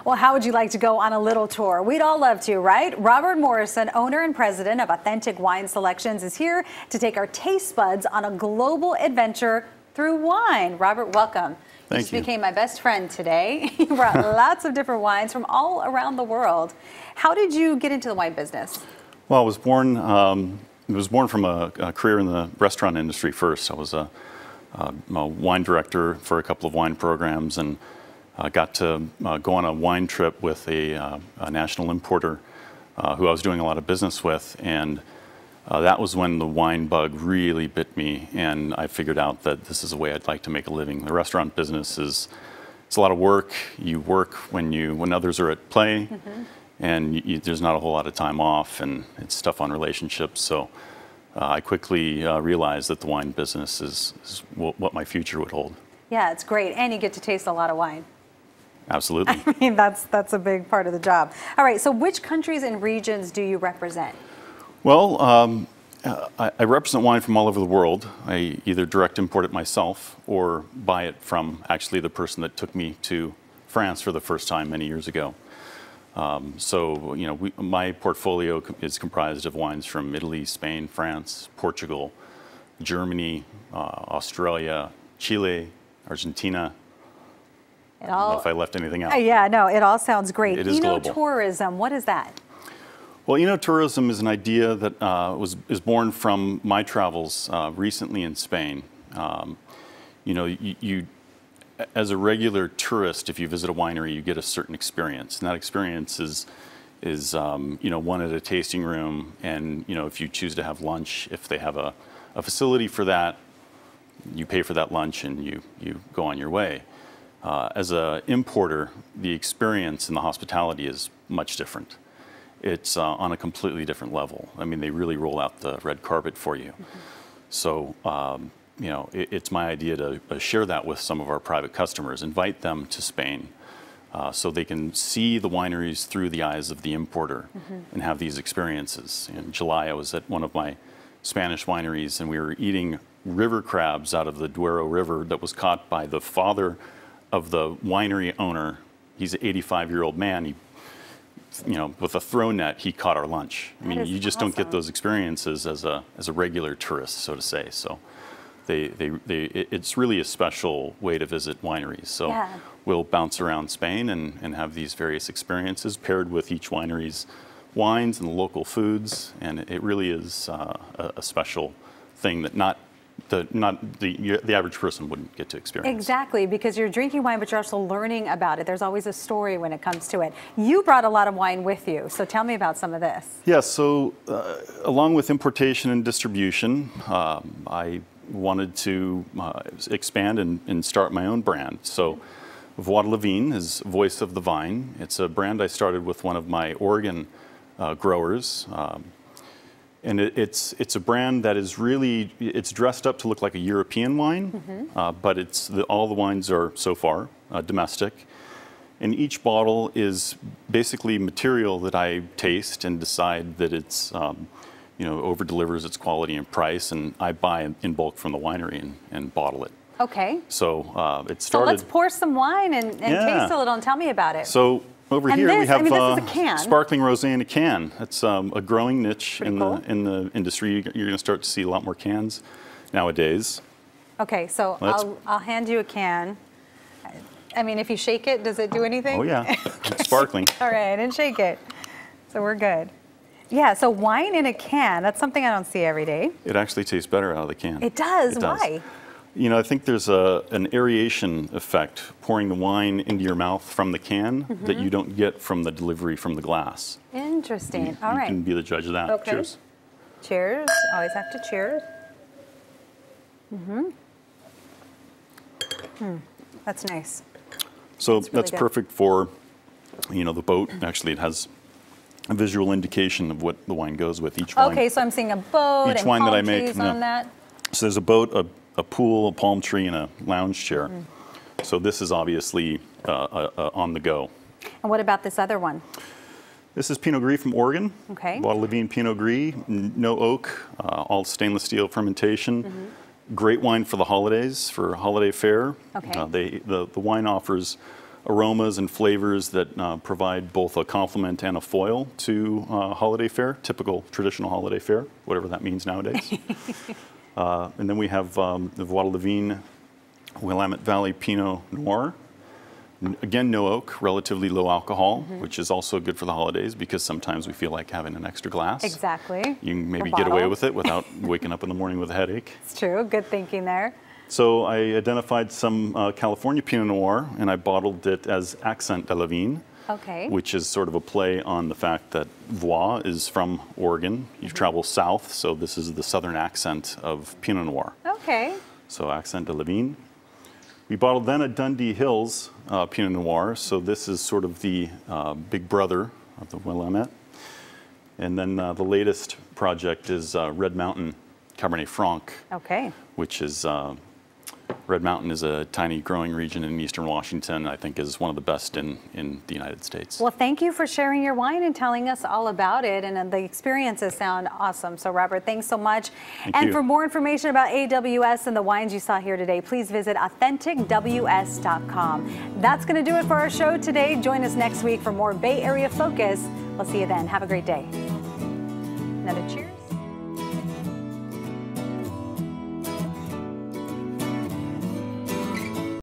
Well, how would you like to go on a little tour? We'd all love to, right? Robert Morrison, owner and president of Authentic Wine Selections, is here to take our taste buds on a global adventure through wine. Robert, welcome. Thank you. Just became my best friend today. You brought lots of different wines from all around the world. How did you get into the wine business? Well, I was born from a career in the restaurant industry first. I was a wine director for a couple of wine programs, and got to go on a wine trip with a national importer who I was doing a lot of business with, and that was when the wine bug really bit me, and I figured out that this is a way I'd like to make a living. The restaurant business it's a lot of work. You work when others are at play, and there's not a whole lot of time off, and it's tough on relationships. So I quickly realized that the wine business is what my future would hold. Yeah, it's great, and you get to taste a lot of wine. Absolutely. I mean, that's a big part of the job. All right, so which countries and regions do you represent? Well, I represent wine from all over the world. I either direct import it myself or buy it from actually the person that took me to France for the first time many years ago. So, you know, my portfolio is comprised of wines from Italy, Spain, France, Portugal, Germany, Australia, Chile, Argentina. I don't know if I left anything out. Yeah, no, it all sounds great. It is global. Eno-tourism, what is that? Well, eno-tourism is an idea that is born from my travels recently in Spain. You know, as a regular tourist, if you visit a winery, you get a certain experience, and that experience is you know, one at a tasting room, and you know, if you choose to have lunch, if they have a facility for that, you pay for that lunch and you go on your way. As an importer, the experience in the hospitality is much different. It's on a completely different level. I mean, they really roll out the red carpet for you. So, you know, it's my idea to share that with some of our private customers, invite them to Spain so they can see the wineries through the eyes of the importer and have these experiences. In July, I was at one of my Spanish wineries, and we were eating river crabs out of the Duero River that was caught by the father of the winery owner. He's an 85-year-old man. He, you know, with a throw net, he caught our lunch. I mean, you just don't get those experiences as a regular tourist, so to say. So, it's really a special way to visit wineries. So, we'll bounce around Spain and have these various experiences paired with each winery's wines and the local foods, and it really is a special thing that the average person wouldn't get to experience. Exactly, because you're drinking wine, but you're also learning about it. There's always a story when it comes to it. You brought a lot of wine with you, so tell me about some of this. Yeah, so along with importation and distribution, I wanted to expand and start my own brand. So Voix de la Vigne is Voice of the Vine. It's a brand I started with one of my Oregon growers. And it's a brand that is really, it's dressed up to look like a European wine, but all the wines are so far domestic. And each bottle is basically material that I taste and decide that it's, you know, over delivers its quality and price, and I buy in bulk from the winery and bottle it. Okay. So it started. So let's pour some wine and taste a little and tell me about it. So over here we have sparkling rosé in a can. That's a growing niche in the industry. You're going to start to see a lot more cans nowadays. Okay, so I'll hand you a can. I mean, if you shake it, does it do anything? Oh yeah, it's sparkling. All right, and shake it. So we're good. Yeah, so wine in a can, that's something I don't see every day. It actually tastes better out of the can. It does? Why? You know, I think there's an aeration effect, pouring the wine into your mouth from the can that you don't get from the delivery from the glass. Interesting. All right. You can be the judge of that. Okay. Cheers. Cheers. Always have to cheers. That's nice. So that's perfect for, you know, the boat. Actually, it has a visual indication of what the wine goes with each wine. Okay, so I'm seeing a boat and palm trees on that. So there's a boat, a pool, a palm tree, and a lounge chair. So this is obviously on the go. And what about this other one? This is Pinot Gris from Oregon. Okay. Voix de la Vigne Pinot Gris, no oak, all stainless steel fermentation. Great wine for the holidays, for holiday fare. Okay. The wine offers aromas and flavors that provide both a complement and a foil to holiday fare, typical traditional holiday fare, whatever that means nowadays. And then we have the Voie de la Vigne Willamette Valley Pinot Noir. Again, no oak, relatively low alcohol, which is also good for the holidays because sometimes we feel like having an extra glass. Exactly. You can maybe get away with it without waking up in the morning with a headache. It's true. Good thinking there. So I identified some California Pinot Noir, and I bottled it as Accent de la Vigne, which is sort of a play on the fact that Voie is from Oregon. You travel south, so this is the southern accent of Pinot Noir. Okay. So Accent de la Vigne. We bottled then a Dundee Hills Pinot Noir, so this is sort of the big brother of the Willamette. And then the latest project is Red Mountain Cabernet Franc, which is, Red Mountain is a tiny growing region in eastern Washington, I think is one of the best in the United States. Well, thank you for sharing your wine and telling us all about it, and the experiences sound awesome. So Robert, thanks so much. Thank you. For more information about AWS and the wines you saw here today, please visit AuthenticWS.com. That's going to do it for our show today. Join us next week for more Bay Area Focus. We'll see you then. Have a great day. Another cheers.